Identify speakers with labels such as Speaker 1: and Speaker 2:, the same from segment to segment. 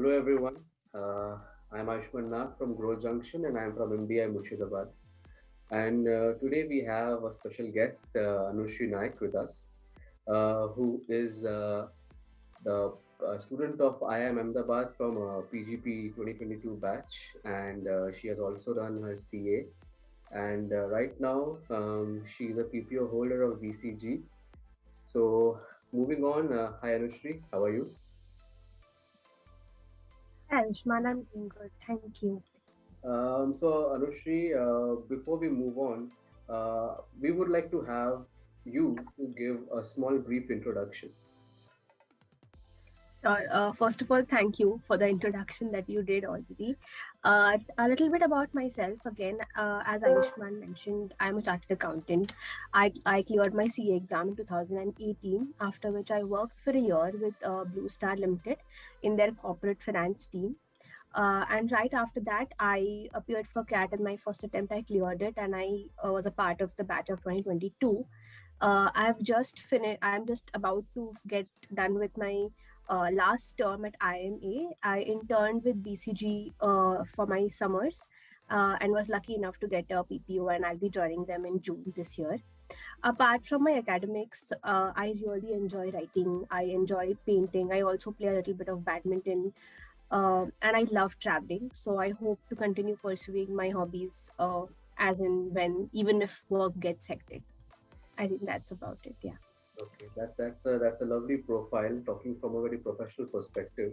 Speaker 1: Hello everyone. I'm Naik from Grow Junction and I'm from MBA Ahmedabad. And today we have a special guest, Anushree Naik, with us, who is the student of IIM Ahmedabad from PGP 2022 batch, and she has also done her CA. And right now, she is a PPO holder of BCG. So, moving on, hi Anushree, how are you?
Speaker 2: Hi, Ayushman, I'm doing good. Thank you.
Speaker 1: Anushree, before we move on, we would like to have you to give a small brief introduction.
Speaker 2: First of all, thank you for the introduction that you did already. A little bit about myself again. As Ayushman mentioned, I'm a chartered accountant. I cleared my CA exam in 2018, after which I worked for a year with Blue Star Limited in their corporate finance team. And right after that, I appeared for CAT in my first attempt. I cleared it, and I was a part of the batch of 2022. I've just finished. I'm just about to get done with my last term at IIM A. I interned with BCG for my summers and was lucky enough to get a PPO, and I'll be joining them in June this year. Apart from my academics, I really enjoy writing. I enjoy painting. I also play a little bit of badminton, and I love traveling. So I hope to continue pursuing my hobbies as in when, even if work gets hectic. I think that's about it. Yeah.
Speaker 1: Okay, that's a lovely profile, talking from a very professional perspective.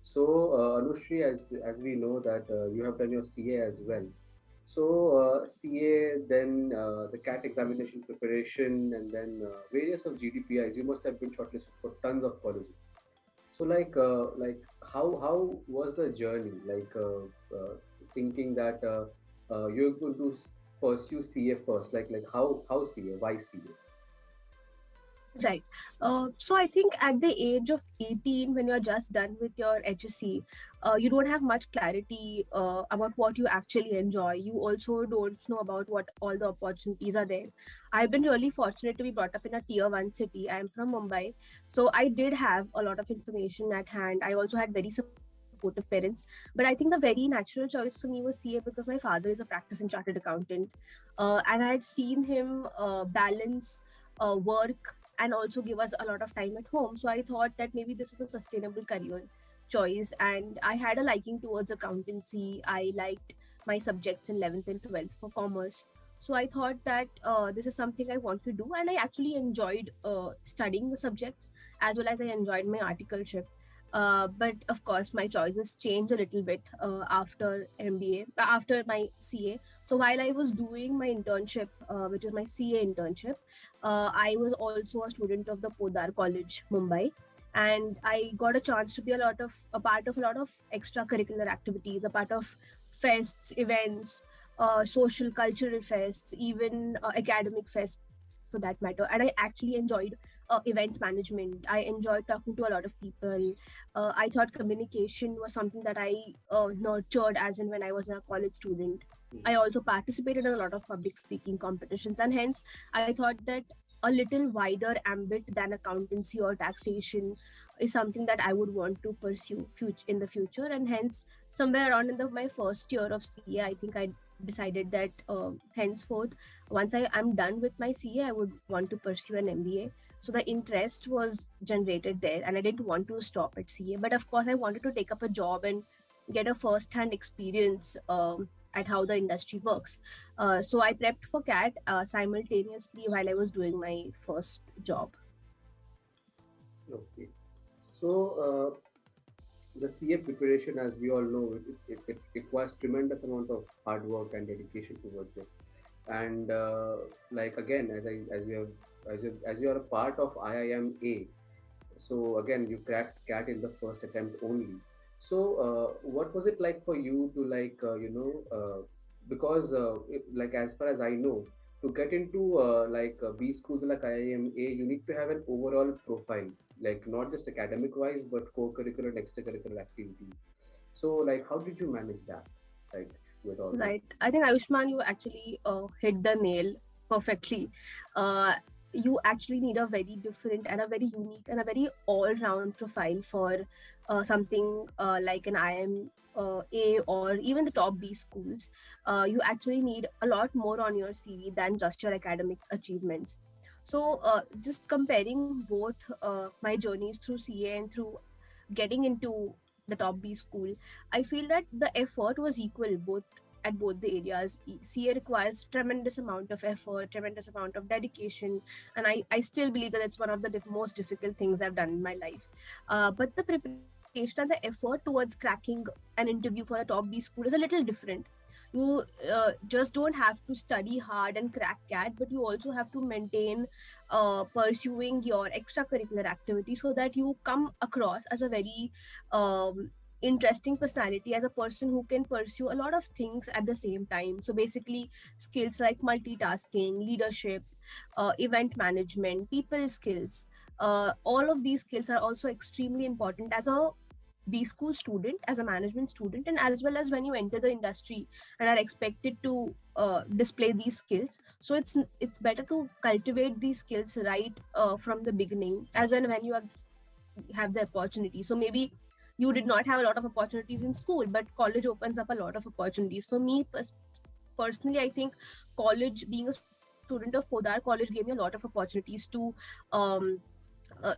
Speaker 1: So, Anushree, as we know that you have done your CA as well. So, CA, then the CAT examination preparation, and then various of GDPIs. You must have been shortlisted for tons of colleges. So, like how was the journey? Thinking that you're going to pursue CA first. Like how CA? Why CA?
Speaker 2: Right. So I think at the age of 18, when you're just done with your HSC, you don't have much clarity about what you actually enjoy. You also don't know about what all the opportunities are there. I've been really fortunate to be brought up in a tier one city. I'm from Mumbai. So I did have a lot of information at hand. I also had very supportive parents. But I think the very natural choice for me was CA because my father is a practicing chartered accountant. And I had seen him balance work and also give us a lot of time at home. So I thought that maybe this is a sustainable career choice. And I had a liking towards accountancy. I liked my subjects in 11th and 12th for commerce. So I thought that this is something I want to do. And I actually enjoyed studying the subjects as well as I enjoyed my articleship. But of course, my choices changed a little bit after MBA, after my CA. So while I was doing my internship, which is my CA internship, I was also a student of the Podar College, Mumbai, and I got a chance to be a part of a lot of extracurricular activities, a part of fests, events, social cultural fests, even academic fests for that matter. And I actually enjoyed event management. I enjoyed talking to a lot of people. I thought communication was something that I nurtured as in when I was a college student. I
Speaker 1: Mhm.
Speaker 2: also participated in a lot of public speaking competitions, and hence I thought that a little wider ambit than accountancy or taxation is something that I would want to pursue in the future. And hence, somewhere around in my first year of CA, I think I decided that henceforth, once I'm done with my CA, I would want to pursue an MBA. So the interest was generated there, and I didn't want to stop at CA. But of course, I wanted to take up a job and get a first-hand experience at how the industry works. So I prepped for CAT simultaneously while I was doing my first job.
Speaker 1: Okay. So, the CA preparation, as we all know, it requires tremendous amount of hard work and dedication towards it. And like again, as you are a part of IIM A, so again you cracked CAT in the first attempt only. So what was it like for you to because like as far as I know, to get into B schools like IIM A, you need to have an overall profile, like not just academic wise but co-curricular and extracurricular activities. So like how did you manage that, like with all this?
Speaker 2: Right. I think Ayushman, you actually hit the nail perfectly. Uh, you actually need a very different and a very unique and a very all-round profile for something like an IIM A or even the top B schools, you actually need a lot more on your CV than just your academic achievements. So, just comparing both my journeys through CA and through getting into the top B school, I feel that the effort was equal both at both the areas. CA requires tremendous amount of effort, tremendous amount of dedication, and I still believe that it's one of the most difficult things I've done in my life. But the preparation and the effort towards cracking an interview for a top B school is a little different. You just don't have to study hard and crack CAT, but you also have to maintain pursuing your extracurricular activity so that you come across as a very interesting personality, as a person who can pursue a lot of things at the same time. So basically skills like multitasking, leadership, event management, people skills, all of these skills are also extremely important as a B school student, as a management student, and as well as when you enter the industry and are expected to display these skills. So it's better to cultivate these skills right from the beginning, as and when you have the opportunity. So maybe you did not have a lot of opportunities in school, but college opens up a lot of opportunities. For me personally, I think college, being a student of Podar, college gave me a lot of opportunities to um, uh,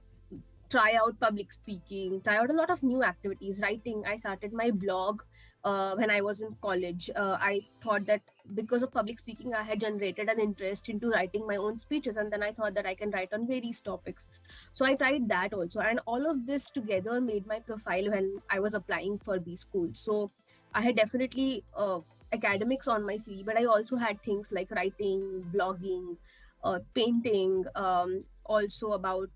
Speaker 2: try out public speaking, try out a lot of new activities. Writing, I started my blog when I was in college. I thought that because of public speaking, I had generated an interest into writing my own speeches, and then I thought that I can write on various topics. So I tried that also, and all of this together made my profile when I was applying for B school. So I had definitely academics on my CV, but I also had things like writing, blogging, painting, also about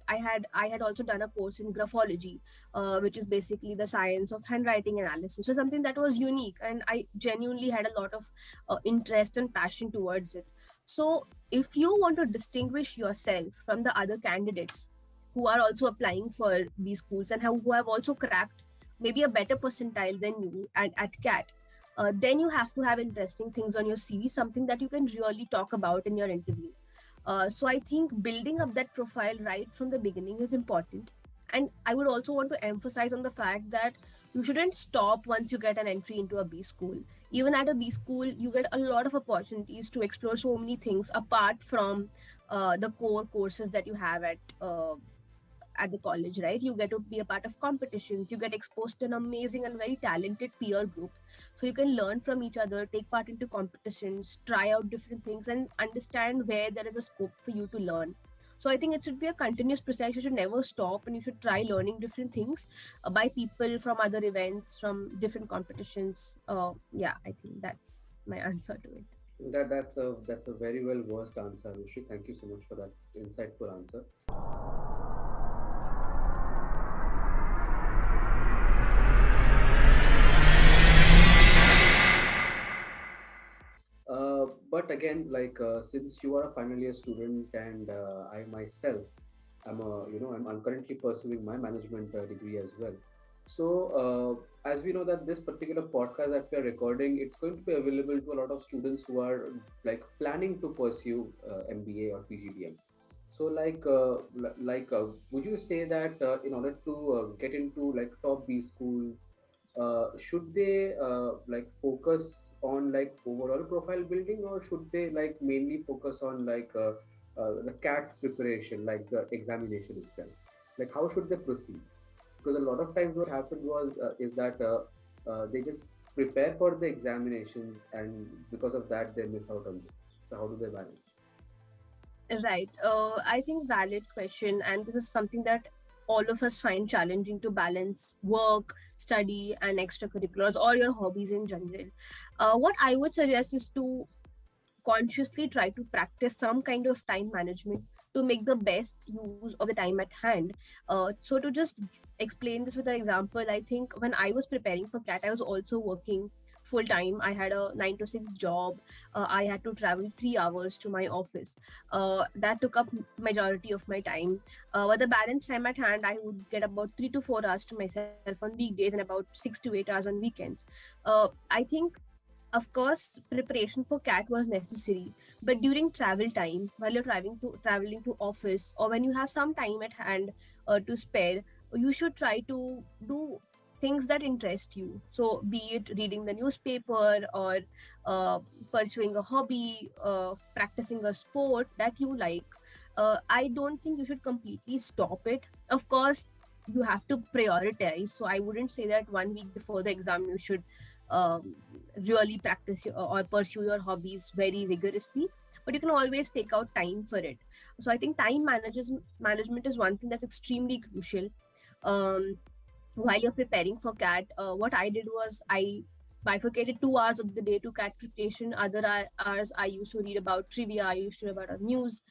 Speaker 2: I had also done a course in graphology, which is basically the science of handwriting analysis. So something that was unique, and I genuinely had a lot of interest and passion towards it. So if you want to distinguish yourself from the other candidates who are also applying for these schools and who have also cracked maybe a better percentile than you at CAT, then you have to have interesting things on your CV, something that you can really talk about in your interview. So I think building up that profile right from the beginning is important. And I would also want to emphasize on the fact that you shouldn't stop once you get an entry into a B school. Even at a B school, you get a lot of opportunities to explore so many things apart from the core courses that you have at the college, right? You get to be a part of competitions, you get exposed to an amazing and very talented peer group. So you can learn from each other, take part into competitions, try out different things, and understand where there is a scope for you to learn. So I think it should be a continuous process. You should never stop, and you should try learning different things by people from other events, from different competitions. Yeah, I think that's my answer to it.
Speaker 1: That's a very well versed answer, Anushree. Thank you so much for that insightful answer. But again, since you are a final year student and I myself, I'm currently pursuing my management degree as well. So as we know that this particular podcast that we are recording, it's going to be available to a lot of students who are planning to pursue MBA or PGDM. So would you say that in order to get into top B schools, should they focus on overall profile building, or should they mainly focus on the CAT preparation, like the examination itself? Like how should they proceed? Because a lot of times what happened was is that they just prepare for the examinations, and because of that they miss out on this. So how do they balance?
Speaker 2: Right. I think valid question, and this is something that all of us find challenging to balance work, study, and extracurriculars or your hobbies in general. What I would suggest is to consciously try to practice some kind of time management to make the best use of the time at hand. So to just explain this with an example, I think when I was preparing for CAT, I was also working full time. I had a 9 to 6 job. I had to travel 3 hours to my office. That took up majority of my time. With the balance time at hand, I would get about 3 to 4 hours to myself on weekdays and about 6 to 8 hours on weekends. I think, of course, preparation for CAT was necessary, but during travel time, while you're traveling to office, or when you have some time at hand to spare, you should try to do things that interest you. So be it reading the newspaper, or uh, pursuing a hobby, practicing a sport that you like. I don't think you should completely stop it. Of course, you have to prioritize. So I wouldn't say that 1 week before the exam you should um, really practice or pursue your hobbies very rigorously, but you can always take out time for it. So I think time management is one thing that's extremely crucial. um, while you're preparing for CAT, what I did was I bifurcated 2 hours of the day to CAT preparation. Other hours I used to read about trivia, I used to read about news,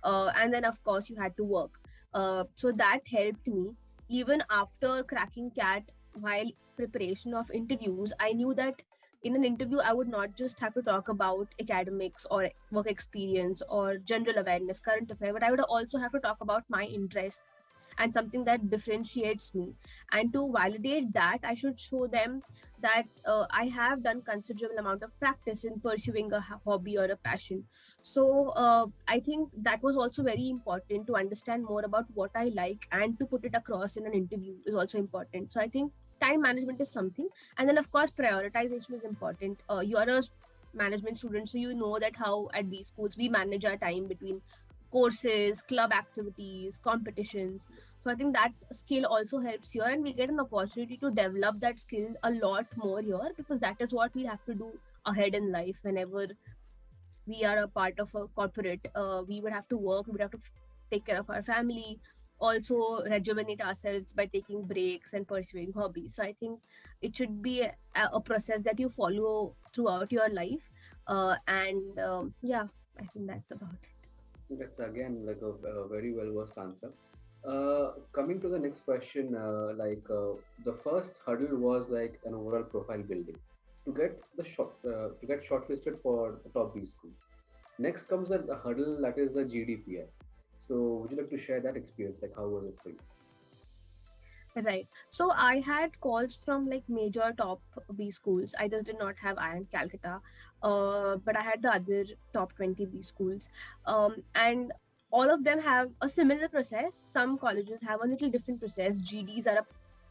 Speaker 2: and then of course you had to work. So that helped me. Even after cracking CAT, while preparation of interviews, I knew that in an interview I would not just have to talk about academics or work experience or general awareness, current affair, but I would also have to talk about my interests and something that differentiates me. And to validate that, I should show them that I have done considerable amount of practice in pursuing a hobby or a passion. So I think that was also very important, to understand more about what I like and to put it across in an interview is also important. So I think time management is something. And then of course prioritization is important. You are a management student, so you know that how at these schools we manage our time between courses, club activities, competitions. So I think that skill also helps here, and we get an opportunity to develop that skill a lot more here, because that is what we have to do ahead in life. Whenever we are a part of a corporate, we would have to work, we would have to take care of our family, also rejuvenate ourselves by taking breaks and pursuing hobbies. So I think it should be a process that you follow throughout your life. And yeah, I think that's about it.
Speaker 1: That's again like a very well versed answer. Coming to the next question, the first hurdle was like an overall profile building to get shortlisted for the top B school. Next comes the hurdle, that is the GDPI. So would you like to share that experience? Like how was it for you?
Speaker 2: Right. So I had calls from like major top B schools. I just did not have IIM Calcutta, but I had the other top 20 B schools. And all of them have a similar process. Some colleges have a little different process. GDs are a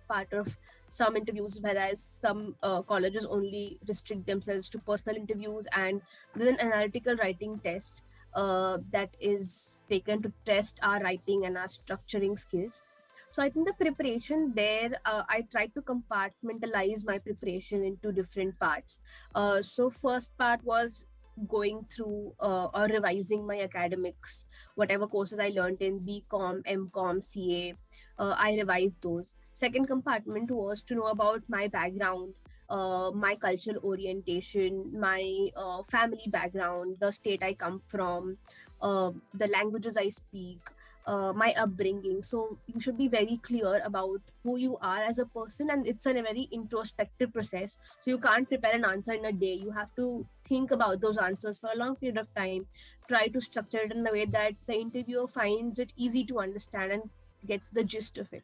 Speaker 2: part of some interviews, whereas some colleges only restrict themselves to personal interviews, and there's an analytical writing test that is taken to test our writing and our structuring skills. So I think the preparation there, I tried to compartmentalize my preparation into different parts. So first part was going through or revising my academics, whatever courses I learned in BCom, MCom, CA, I revised those. Second compartment was to know about my background, my cultural orientation, my family background, the state I come from, the languages I speak, my upbringing. So you should be very clear about who you are as a person, and it's a very introspective process. So you can't prepare an answer in a day. You have to think about those answers for a long period of time, try to structure it in a way that the interviewer finds it easy to understand and gets the gist of it.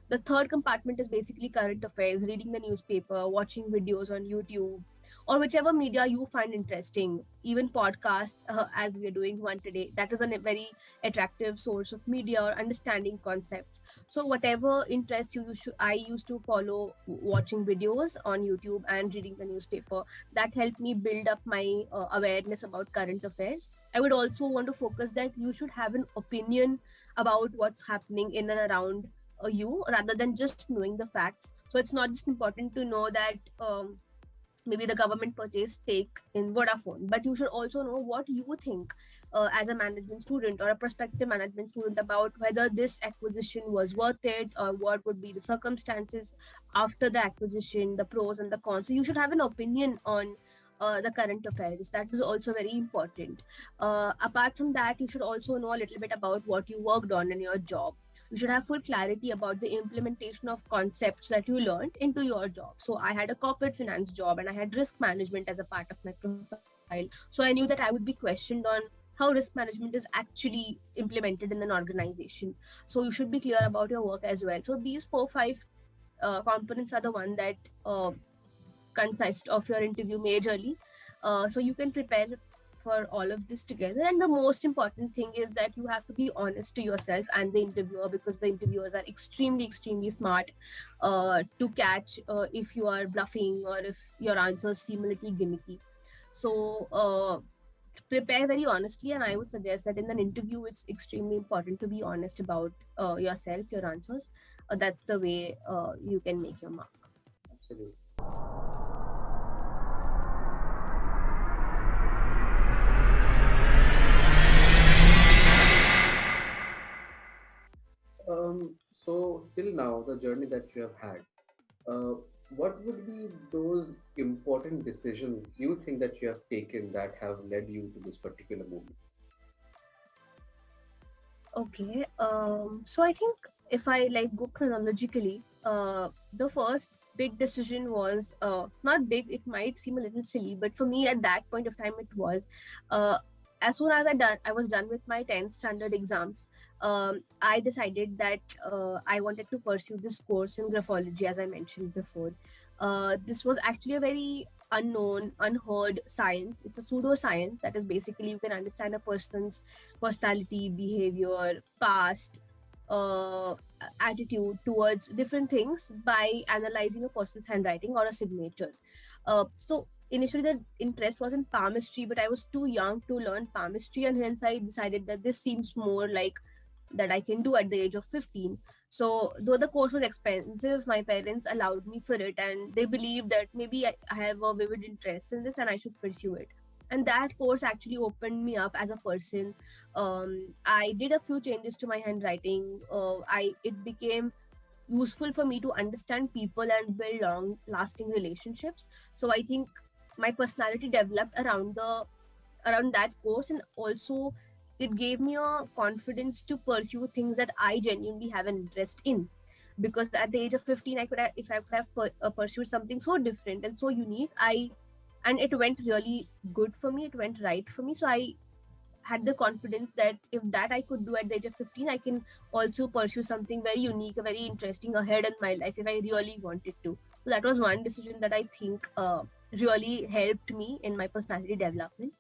Speaker 2: The third compartment is basically current affairs, reading the newspaper, watching videos on YouTube, or whichever media you find interesting, even podcasts, as we are doing one today. That is a very attractive source of media or understanding concepts. So whatever interests you, I used to follow watching videos on YouTube and reading the newspaper. That helped me build up my awareness about current affairs. I would also want to focus that you should have an opinion about what's happening in and around you, rather than just knowing the facts. So it's not just important to know that maybe the government purchased stake in Vodafone, but you should also know what you think as a management student or a prospective management student about whether this acquisition was worth it, or what would be the circumstances after the acquisition, the pros and the cons. So you should have an opinion on the current affairs. That is also very important. Apart from that, you should also know a little bit about what you worked on in your job. You should have full clarity about the implementation of concepts that you learned into your job. So I had a corporate finance job and I had risk management as a part of my profile. So I knew that I would be questioned on how risk management is actually implemented in an organization. So you should be clear about your work as well. So these 4 5 components are the one that consist of your interview majorly. So you can prepare for all of this together. And the most important thing is that you have to be honest to yourself and the interviewer, because the interviewers are extremely smart to catch if you are bluffing or if your answers seem a little gimmicky. So prepare very honestly, and I would suggest that in an interview it's extremely important to be honest about yourself, your answers. That's the way you can make your mark.
Speaker 1: Absolutely. So till now, the journey that you have had, uh, what would be those important decisions you think that you have taken that have led you to this particular moment?
Speaker 2: Okay. So I think if I like go chronologically, the first big decision was not big. It might seem a little silly, but for me at that point of time, it was. Uh, as soon as I was done with my 10th standard exams. I decided that I wanted to pursue this course in graphology, as I mentioned before. This was actually a very unknown, unheard science. It's a pseudoscience that is basically you can understand a person's personality, behavior, past, uh, attitude towards different things by analyzing a person's handwriting or a signature. So initially the interest was in palmistry, but I was too young to learn palmistry, and hence I decided that this seems more like that I can do at the age of 15. So, though the course was expensive, my parents allowed me for it, and they believed that maybe I have a vivid interest in this and I should pursue it. And that course actually opened me up as a person. I did a few changes to my handwriting. It became useful for me to understand people and build long lasting relationships. So I think my personality developed around that course, and also it gave me a confidence to pursue things that I genuinely have an interest in. Because at the age of 15, I could have, if I could have pursued something so different and so unique, and it went really good for me. It went right for me. So I had the confidence that if that I could do at the age of 15, I can also pursue something very unique, very interesting ahead in my life if I really wanted to. So that was one decision that I think really helped me in my personality development.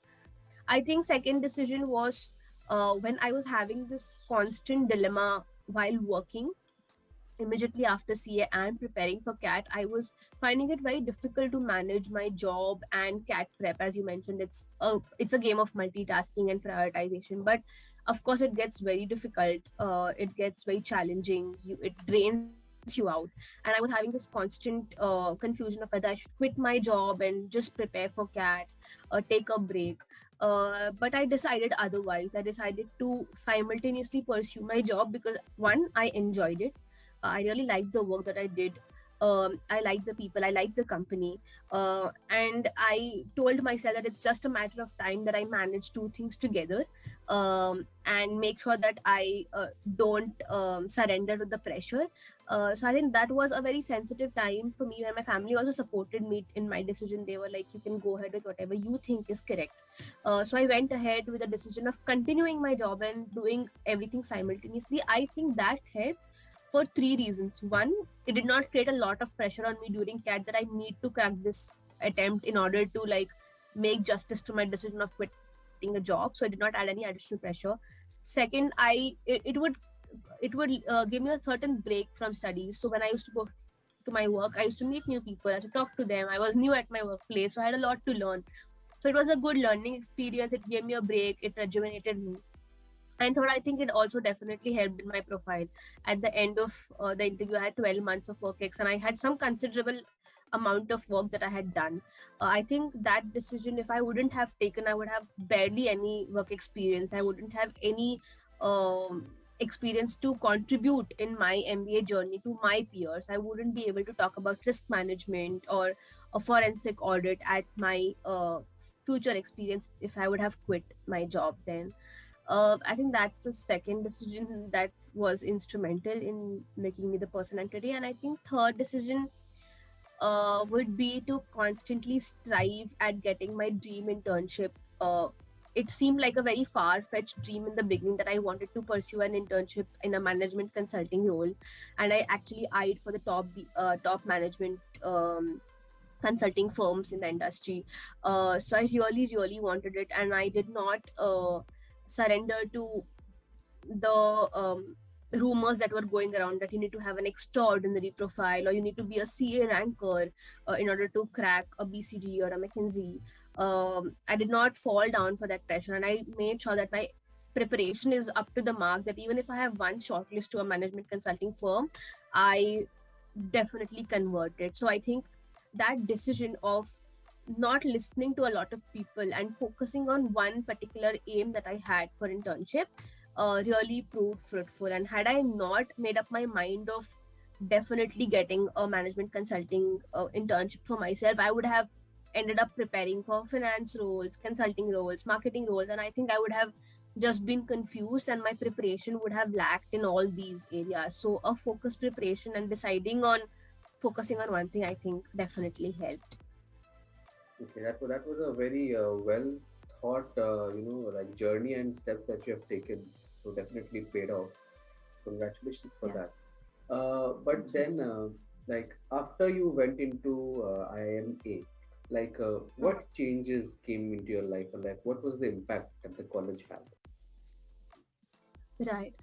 Speaker 2: I think second decision was when I was having this constant dilemma while working immediately after CA and preparing for CAT. I was finding it very difficult to manage my job and CAT prep. As you mentioned, it's a game of multitasking and prioritization, but of course it gets very difficult. It gets very challenging. It drains you out. And I was having this constant confusion of whether I should quit my job and just prepare for CAT, take a break. But I decided otherwise. I decided to simultaneously pursue my job because one, I enjoyed it. I really liked the work that I did. I liked the people, I liked the company. And I told myself that it's just a matter of time that I manage two things together, and make sure that I don't surrender to the pressure. So I think that was a very sensitive time for me, and my family also supported me in my decision. They were like, you can go ahead with whatever you think is correct. So I went ahead with the decision of continuing my job and doing everything simultaneously. I think that helped for three reasons. One, it did not create a lot of pressure on me during CAT that I need to crack this attempt in order to like make justice to my decision of quitting a job. So it did not add any additional pressure. Second, it would give me a certain break from studies. So when I used to go to my work, I used to meet new people, I used to talk to them. I was new at my workplace, so I had a lot to learn. So it was a good learning experience. It gave me a break. It rejuvenated me. And third, I think it also definitely helped in my profile. At the end of the interview, I had 12 months of work ex, and I had some considerable amount of work that I had done. I think that decision, if I wouldn't have taken, I would have barely any work experience. I wouldn't have any experience to contribute in my MBA journey to my peers. I wouldn't be able to talk about risk management or a forensic audit at my future experience if I would have quit my job then. I think that's the second decision that was instrumental in making me the person I'm today. And I think third decision would be to constantly strive at getting my dream internship. It seemed like a very far-fetched dream in the beginning that I wanted to pursue an internship in a management consulting role, and I actually eyed for the top management consulting firms in the industry. So I really wanted it, and I did not surrender to the rumors that were going around that you need to have an extraordinary profile or you need to be a CA ranker in order to crack a BCG or a McKinsey. I did not fall down for that pressure, and I made sure that my preparation is up to the mark, that even if I have one shortlist to a management consulting firm, I definitely convert it. So I think that decision of not listening to a lot of people and focusing on one particular aim that I had for internship really proved fruitful. And had I not made up my mind of definitely getting a management consulting internship for myself, I would have ended up preparing for finance roles, consulting roles, marketing roles, and I think I would have just been confused and my preparation would have lacked in all these areas. So a focused preparation and deciding on focusing on one thing, I think definitely helped.
Speaker 1: Okay, that was a very well thought, like journey and steps that you have taken. So definitely paid off. So congratulations for
Speaker 2: Yeah,
Speaker 1: that.
Speaker 2: thank
Speaker 1: But
Speaker 2: you.
Speaker 1: then, like after you went into IIM A, like what changes came into your life, and like what was the impact that the college had?
Speaker 2: Right.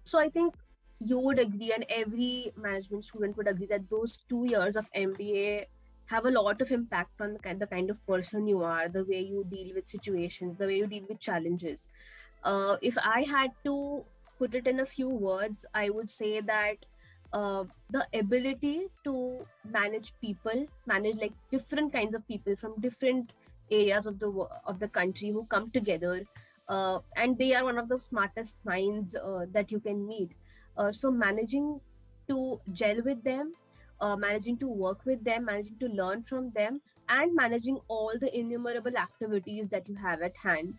Speaker 2: So I think you would agree, and every management student would agree, that those 2 years of MBA have a lot of impact on the kind of person you are, the way you deal with situations, the way you deal with challenges. If I had to put it in a few words, I would say that the ability to manage people, manage like different kinds of people from different areas of of the country who come together, and they are one of the smartest minds that you can meet. So managing to gel with them, managing to work with them, managing to learn from them, and managing all the innumerable activities that you have at hand.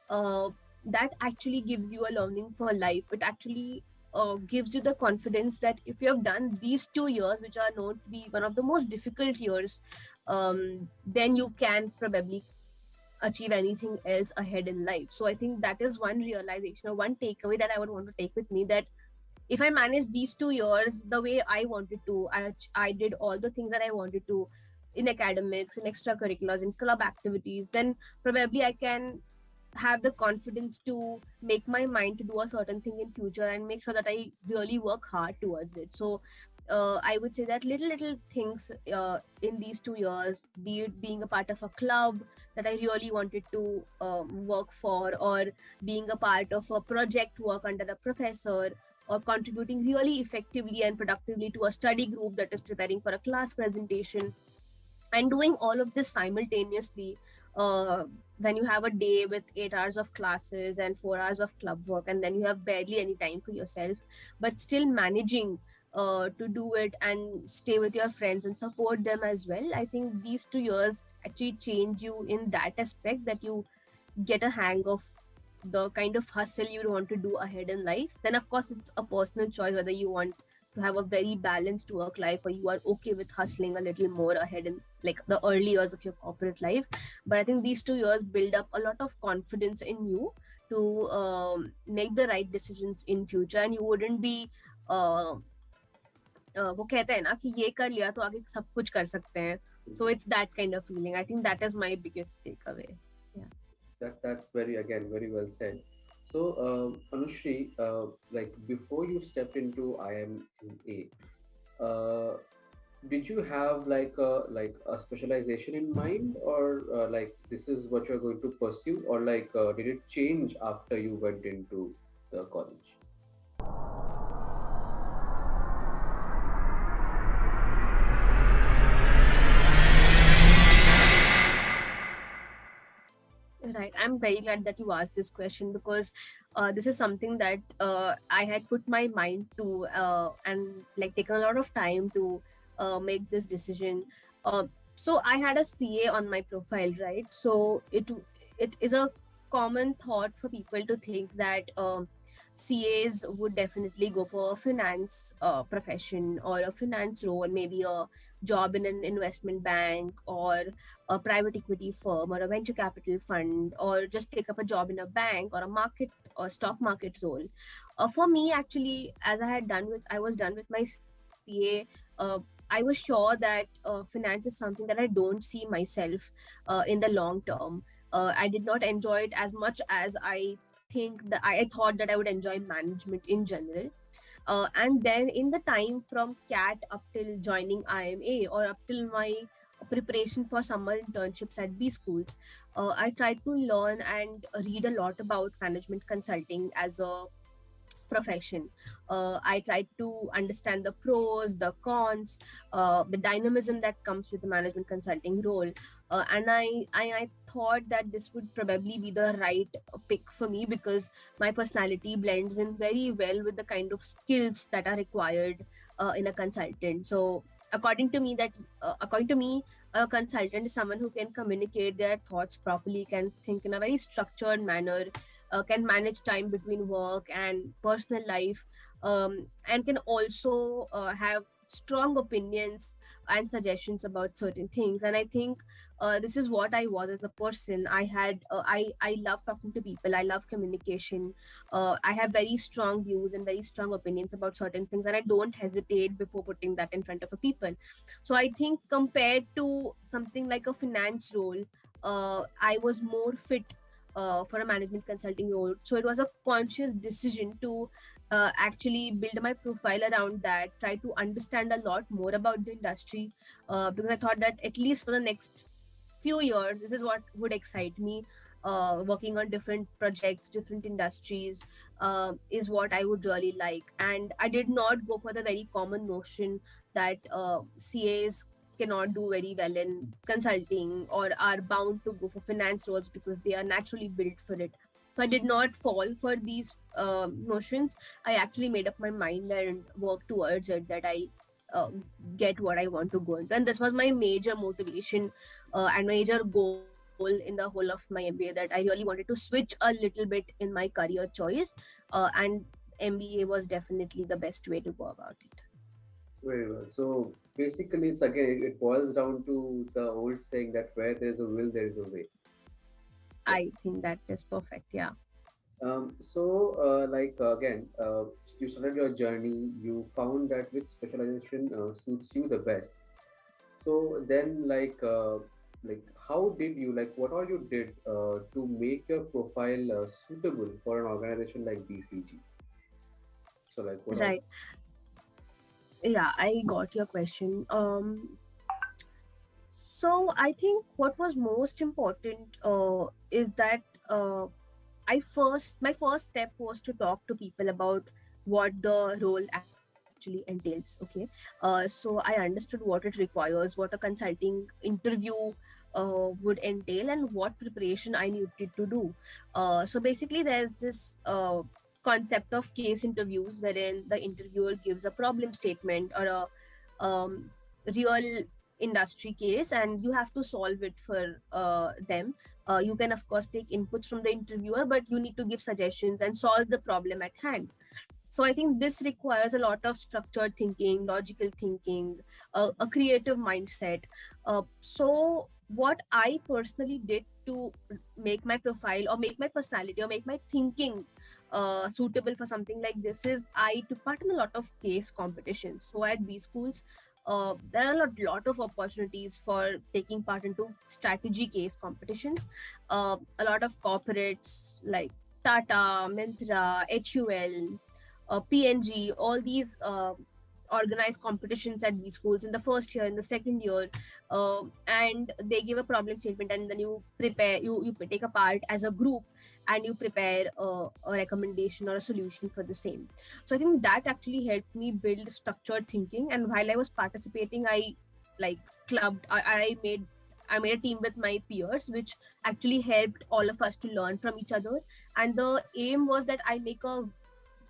Speaker 2: Uh, that actually gives you a learning for life. It actually gives you the confidence that if you have done these 2 years, which are known to be one of the most difficult years, then you can probably achieve anything else ahead in life. So I think that is one realization or one takeaway that I would want to take with me, that if I manage these 2 years the way I wanted to, I did all the things that I wanted to in academics, in extracurriculars, in club activities, then probably I can have the confidence to make my mind to do a certain thing in future and make sure that I really work hard towards it. So I would say that little things in these 2 years, be it being a part of a club that I really wanted to work for, or being a part of a project work under a professor, or contributing really effectively and productively to a study group that is preparing for a class presentation, and doing all of this simultaneously, uh, when you have a day with 8 hours of classes and 4 hours of club work, and then you have barely any time for yourself, but still managing to do it and stay with your friends and support them as well. I think these 2 years actually change you in that aspect, that you get a hang of the kind of hustle you want to do ahead in life. Then of course it's a personal choice whether you want to have a very balanced work life or you are okay with hustling a little more ahead in like the early years of your corporate life. But I think these 2 years build up a lot of confidence in you to make the right decisions in future, and you wouldn't be uh, वो कहते हैं ना कि ये कर लिया तो आगे सब कुछ कर सकते हैं. So
Speaker 1: Mhm.
Speaker 2: it's that kind of feeling. I think that is my biggest takeaway. Yeah.
Speaker 1: That's very again very well said. So Anushree, like before you stepped into IMA, uh, did you have like a specialization in mind, or like this is what you're going to pursue, or like did it change after you went into the college?
Speaker 2: Right. I'm very glad that you asked this question, because this is something that I had put my mind to and like taken a lot of time to make this decision. Uh, so I had a CA on my profile, right? So it is a common thought for people to think that CAs would definitely go for a finance profession or a finance role, maybe a job in an investment bank or a private equity firm or a venture capital fund, or just take up a job in a bank or a market or stock market role. For me, actually, as I was done with my CA. I was sure that finance is something that I don't see myself in the long term. I did not enjoy it as much as I thought that I would enjoy management in general. And then in the time from CAT up till joining IIM A, or up till my preparation for summer internships at B schools, I tried to learn and read a lot about management consulting as a profession. I tried to understand the pros, the cons, the dynamism that comes with the management consulting role, and I thought that this would probably be the right pick for me, because my personality blends in very well with the kind of skills that are required in a consultant. So according to me, a consultant is someone who can communicate their thoughts properly, can think in a very structured manner, can manage time between work and personal life, and can also have strong opinions and suggestions about certain things. And I think this is what I was as a person. I love talking to people, I love communication, I have very strong views and very strong opinions about certain things, and I don't hesitate before putting that in front of a people. So I think compared to something like a finance role, I was more fit for a management consulting role. So it was a conscious decision to actually build my profile around that, try to understand a lot more about the industry, because I thought that at least for the next few years, this is what would excite me. Working on different projects, different industries, is what I would really like. And I did not go for the very common notion that CAs cannot do very well in consulting or are bound to go for finance roles because they are naturally built for it. So I did not fall for these notions. I actually made up my mind and worked towards it, that I uh, get what I want to go into. And this was my major motivation and major goal in the whole of my MBA, that I really wanted to switch a little bit in my career choice. And MBA was definitely the best way to go about it.
Speaker 1: Very well. So basically, it's again, it boils down to the old saying that where there's a will, there is a way. Yeah.
Speaker 2: I think that is perfect. Yeah.
Speaker 1: Again, you started your journey. You found that which specialization suits you the best. So then, how did you like? What all you did to make your profile suitable for an organization like BCG? So, like, what all?
Speaker 2: Right. Yeah, I got your question. So I think what was most important is that my first step was to talk to people about what the role actually entails. Okay, so I understood what it requires, what a consulting interview would entail, and what preparation I needed to do. So basically, there's this concept of case interviews, wherein the interviewer gives a problem statement or a real industry case, and you have to solve it for them. You can of course take inputs from the interviewer, but you need to give suggestions and solve the problem at hand. So I think this requires a lot of structured thinking, logical thinking, a creative mindset. So what I personally did to make my profile or make my personality or make my thinking suitable for something like this is I took part in a lot of case competitions. So at B schools, there are a lot of opportunities for taking part into strategy case competitions. A lot of corporates like Tata, Myntra, HUL, PNG, all these organize competitions at these schools in the first year, in the second year, and they give a problem statement, and then you prepare, you take a part as a group, and you prepare a recommendation or a solution for the same. So I think that actually helped me build structured thinking. And while I was participating, I like clubbed, I made a team with my peers, which actually helped all of us to learn from each other. And the aim was that I make a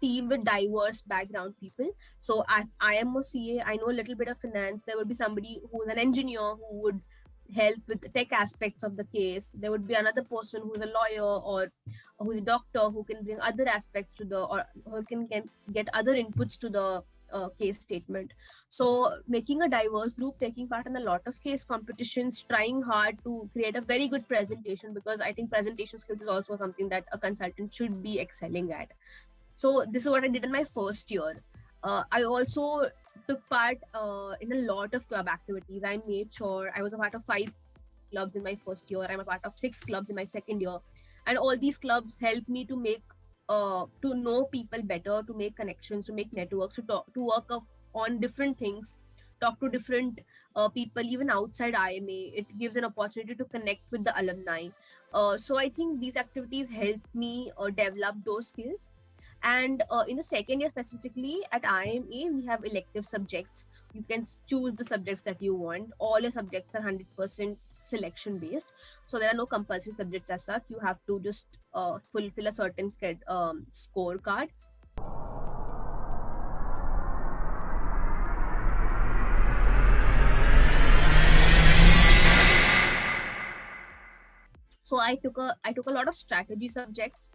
Speaker 2: team with diverse background people. So I am a CA, I know a little bit of finance. There would be somebody who's an engineer who would help with the tech aspects of the case. There would be another person who's a lawyer or who's a doctor who can bring other aspects to the, or who can get other inputs to the case statement. So making a diverse group, taking part in a lot of case competitions, trying hard to create a very good presentation, because I think presentation skills is also something that a consultant should be excelling at. So this is what I did in my first year. I also took part in a lot of club activities. I made sure I was a part of 5 clubs in my first year. I'm a part of 6 clubs in my second year, and all these clubs helped me to make to know people better, to make connections, to make networks, to talk, to work on different things, talk to different people even outside IMA. It gives an opportunity to connect with the alumni. So I think these activities helped me develop those skills. And in the second year specifically at IIM A, we have elective subjects. You can choose the subjects that you want. All your subjects are 100% selection based. So there are no compulsory subjects as such. You have to just fulfill a certain scorecard. So I took a lot of strategy subjects,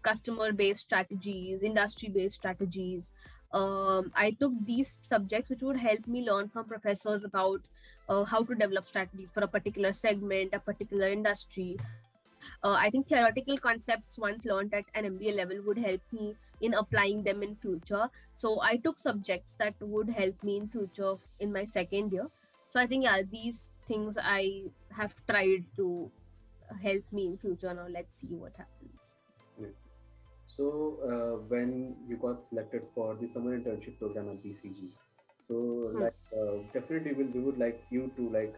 Speaker 2: customer based strategies, industry based strategies. I took these subjects which would help me learn from professors about how to develop strategies for a particular segment, a particular industry. I think theoretical concepts once learned at an MBA level would help me in applying them in future. So I took subjects that would help me in future in my second year. So I think, yeah, these things I have tried to help me in future. Now let's see what happens.
Speaker 1: Great. So, when you got selected for the summer internship program at BCG, so
Speaker 2: Hmm.
Speaker 1: like definitely we would like you to like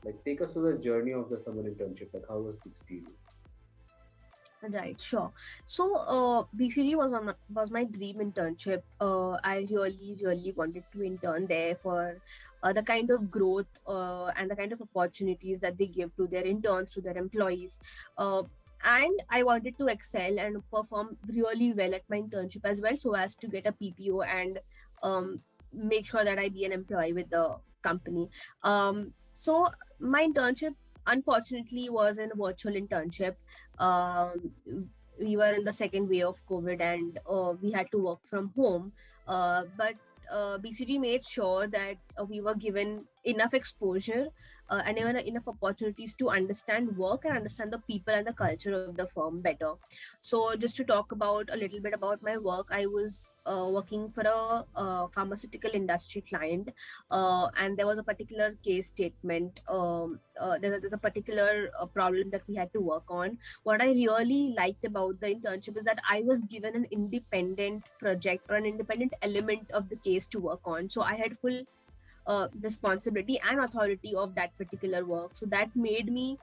Speaker 1: like take us through the journey of the summer internship. Like how was the experience?
Speaker 2: Right, sure. So, BCG was my dream internship. I really wanted to intern there for the kind of growth and the kind of opportunities that they give to their interns, to their employees. Uh, and I wanted to excel and perform really well at my internship as well, so as to get a PPO and um, make sure that I be an employee with the company. So my internship, unfortunately, was a virtual internship. um, we were in the second wave of COVID, and we had to work from home. But BCG made sure that we were given enough exposure and even enough opportunities to understand work and understand the people and the culture of the firm better. So, just to talk about a little bit about my work, I was working for a pharmaceutical industry client, and there was a particular case statement. There's a particular problem that we had to work on. What I really liked about the internship is that I was given an independent project or an independent element of the case to work on. So I had full responsibility and authority of that particular work. So that made me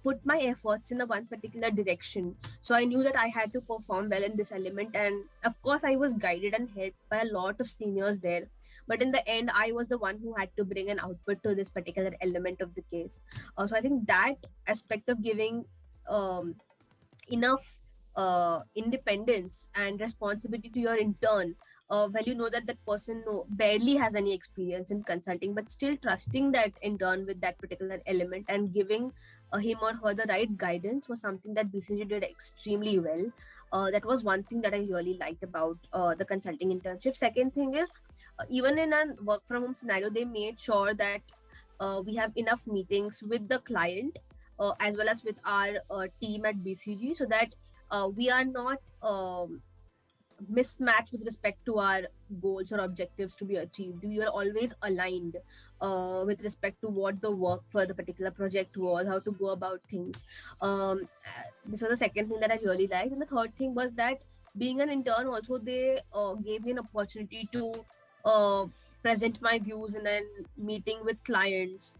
Speaker 2: put my efforts in a one particular direction. So I knew that I had to perform well in this element, and of course, I was guided and helped by a lot of seniors there. But in the end, I was the one who had to bring an output to this particular element of the case. So I think that aspect of giving um, enough independence and responsibility to your intern, well, you know that that person barely has any experience in consulting, but still trusting that intern with that particular element and giving him or her the right guidance was something that BCG did extremely well. That was one thing that I really liked about the consulting internship. Second thing is, even in a work from home scenario, they made sure that we have enough meetings with the client as well as with our team at BCG, so that we are not mismatched with respect to our goals or objectives to be achieved. We were always aligned with respect to what the work for the particular project was, how to go about things. This was the second thing that I really liked. And the third thing was that being an intern, also, they gave me an opportunity to uh, present my views in a meeting with clients,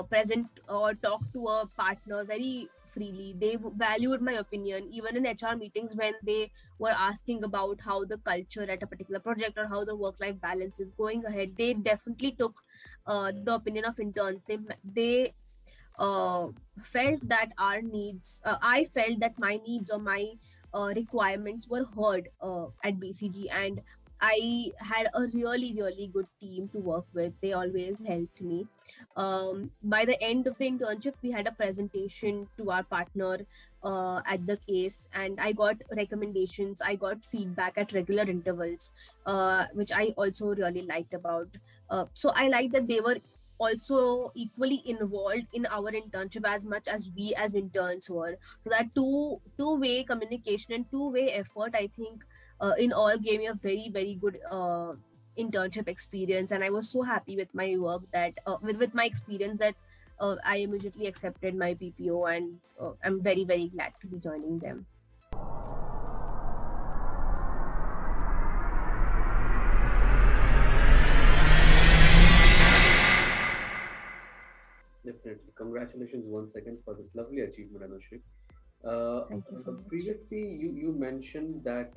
Speaker 2: present or talk to a partner very freely. They valued my opinion, even in HR meetings when they were asking about how the culture at a particular project or how the work-life balance is going ahead. They definitely took the opinion of interns. They uh, felt that our needs. I felt that my needs or my requirements were heard at BCG, and I had a really good team to work with. They always helped me. By the end of the internship, we had a presentation to our partner at the case, and I got recommendations. I got feedback at regular intervals, which I also really liked about. So I like that they were also equally involved in our internship as much as we as interns were. So that two-way communication and two-way effort, I think, in all gave me a very good internship experience, and I was so happy with my work that with my experience that I immediately accepted my PPO, and I'm very very glad to be joining them.
Speaker 1: Definitely. Congratulations once again for this lovely achievement, Anushree.
Speaker 2: Thank you so much.
Speaker 1: Previously, you mentioned that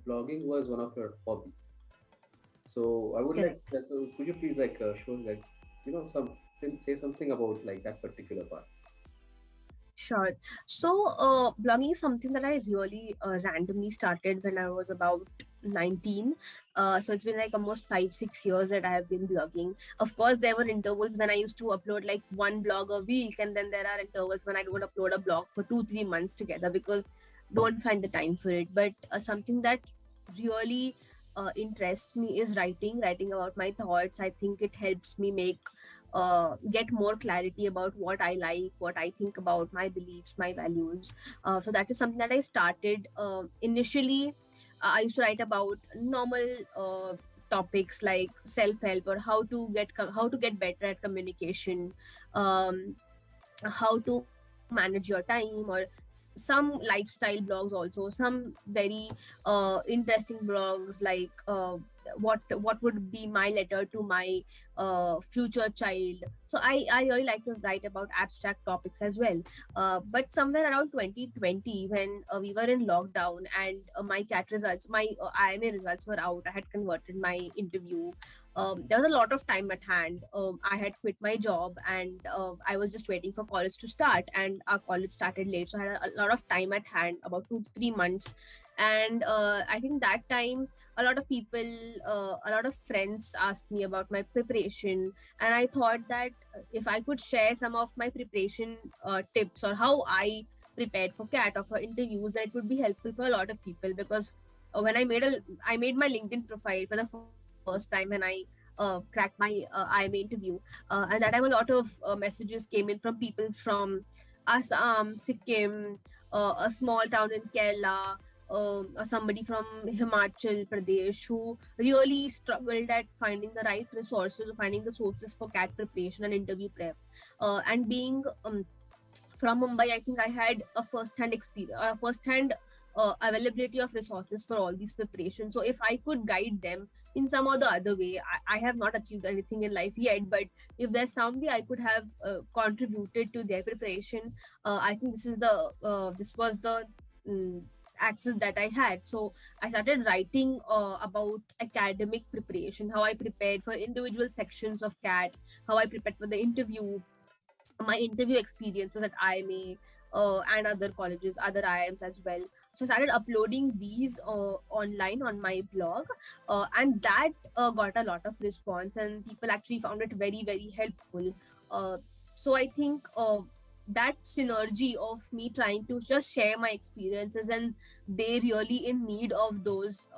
Speaker 1: blogging was one of your hobbies. So I would like
Speaker 2: Correct.
Speaker 1: that. So could you please show like some say something about like that particular part?
Speaker 2: Sure. So, blogging is something that I really randomly started when I was about 19. So it's been like almost 5, 6 years that I have been blogging. Of course, there were intervals when I used to upload like one blog a week, and then there are intervals when I don't upload a blog for 2, 3 months together because don't find the time for it. But something that really interests me is writing about my thoughts. I think it helps me make get more clarity about what I like, what I think about my beliefs, my values. So that is something that I started initially. I used to write about normal topics like self-help, or how to get better at communication, um, how to manage your time, or some lifestyle blogs, also some very interesting blogs like what would be my letter to my future child. So I really like to write about abstract topics as well. But somewhere around 2020, when we were in lockdown, and my CAT results, my IIM results were out, I had converted my interview. There was a lot of time at hand. I had quit my job, and I was just waiting for college to start, and our college started late. So I had a lot of time at hand, about 2 to 3 months. And I think that time, a lot of people, a lot of friends asked me about my preparation. And I thought that if I could share some of my preparation tips, or how I prepared for CAT or for interviews, then it would be helpful for a lot of people. Because when I made my LinkedIn profile for the first time when I cracked my IIM interview, and that time a lot of messages came in from people from Assam, Sikkim, a small town in Kerala, or somebody from Himachal Pradesh who really struggled at finding the right resources, or finding the sources for CAT preparation and interview prep. And being from Mumbai, I think I had a first-hand experience, first-hand availability of resources for all these preparations. So if I could guide them in some or the other way, I have not achieved anything in life yet, but if there's some way I could have contributed to their preparation, I think this was the um, access that I had. So I started writing about academic preparation, how I prepared for individual sections of CAT, how I prepared for the interview, my interview experiences at IIM A, and other colleges, other IIMs as well. So I started uploading these online on my blog, and that got a lot of response, and people actually found it very, very helpful. So I think that synergy of me trying to just share my experiences, and they really in need of those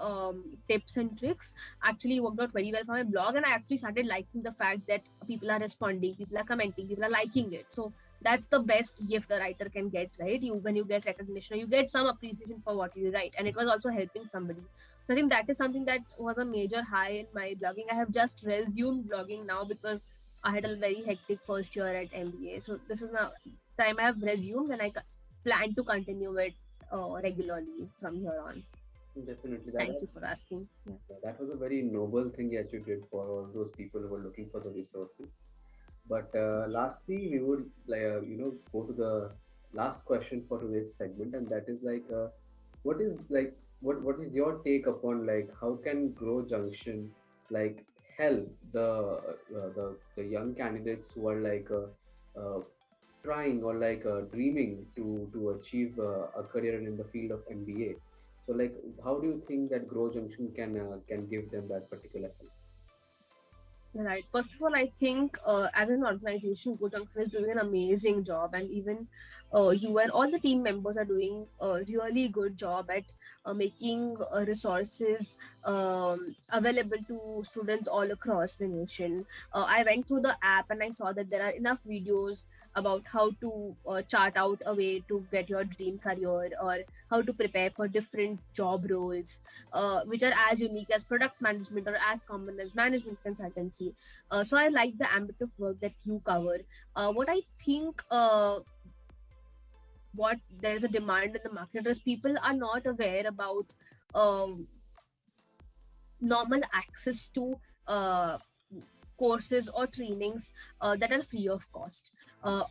Speaker 2: tips and tricks, actually worked out very well for my blog. And I actually started liking the fact that people are responding, people are commenting, people are liking it. So that's the best gift a writer can get, right? You When you get recognition, you get some appreciation for what you write, and it was also helping somebody. So I think that is something that was a major high in my blogging. I have just resumed blogging now because I had a very hectic first year at MBA. So this is now time I have resumed, and I plan to continue it regularly from here on.
Speaker 1: Definitely,
Speaker 2: Thank you for asking. Yeah.
Speaker 1: that was a very noble thing that you did for all those people who were looking for the resources. But lastly, we would go to the last question for today's segment, and that is what is what is your take upon like how can Grow Junction like help the young candidates who are trying or dreaming to achieve a career in the field of MBA. So like, how do you think that Grow Junction can give them that particular help?
Speaker 2: Right. First of all, I think as an organization, Go Junction is doing an amazing job, and even you and all the team members are doing a really good job at making resources available to students all across the nation. I went through the app and I saw that there are enough videos about how to chart out a way to get your dream career, or how to prepare for different job roles, which are as unique as product management or as common as management consultancy. So I like the ambit of work that you cover. What I think what there's a demand in the market is people are not aware about um, normal access to courses or trainings that are free of cost,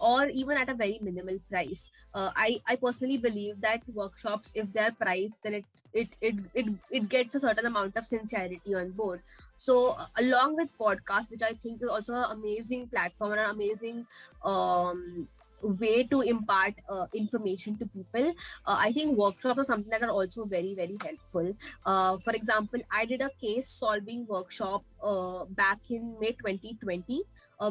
Speaker 2: or even at a very minimal price. I personally believe that workshops, if they're priced, then it gets a certain amount of sincerity on board. So along with podcasts, which I think is also an amazing platform and an amazing way to impart information to people, I think workshops are something that are also very, very helpful. For example, I did a case solving workshop back in May 2020,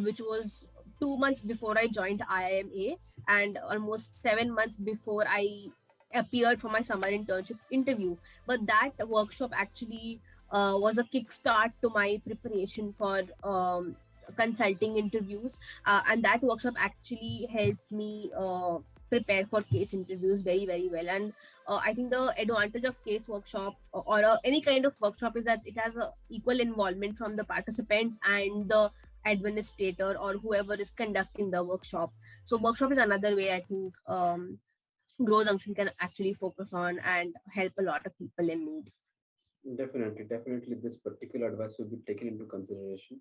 Speaker 2: which was 2 months before I joined IIM A, and almost 7 months before I appeared for my summer internship interview. But that workshop actually was a kickstart to my preparation for consulting interviews, and that workshop actually helped me prepare for case interviews very, very well. And I think the advantage of case workshop, or any kind of workshop, is that it has a equal involvement from the participants and the administrator or whoever is conducting the workshop. So workshop is another way I think Grow Junction can actually focus on and help a lot of people in need.
Speaker 1: Definitely, definitely, this particular advice will be taken into consideration.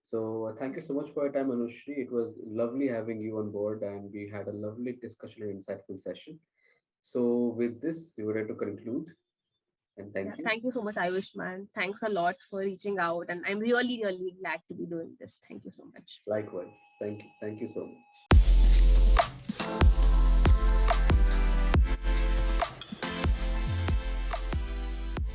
Speaker 1: So, thank you so much for your time, Anushree. It was lovely having you on board, and we had a lovely discussion and insightful session. So, with this, we would like to conclude, and
Speaker 2: Yeah,
Speaker 1: thank you.
Speaker 2: thank you so much, Ayushman. Thanks a lot for reaching out, and I'm really, really glad to be doing this. Thank you so much.
Speaker 1: Likewise, thank you so much.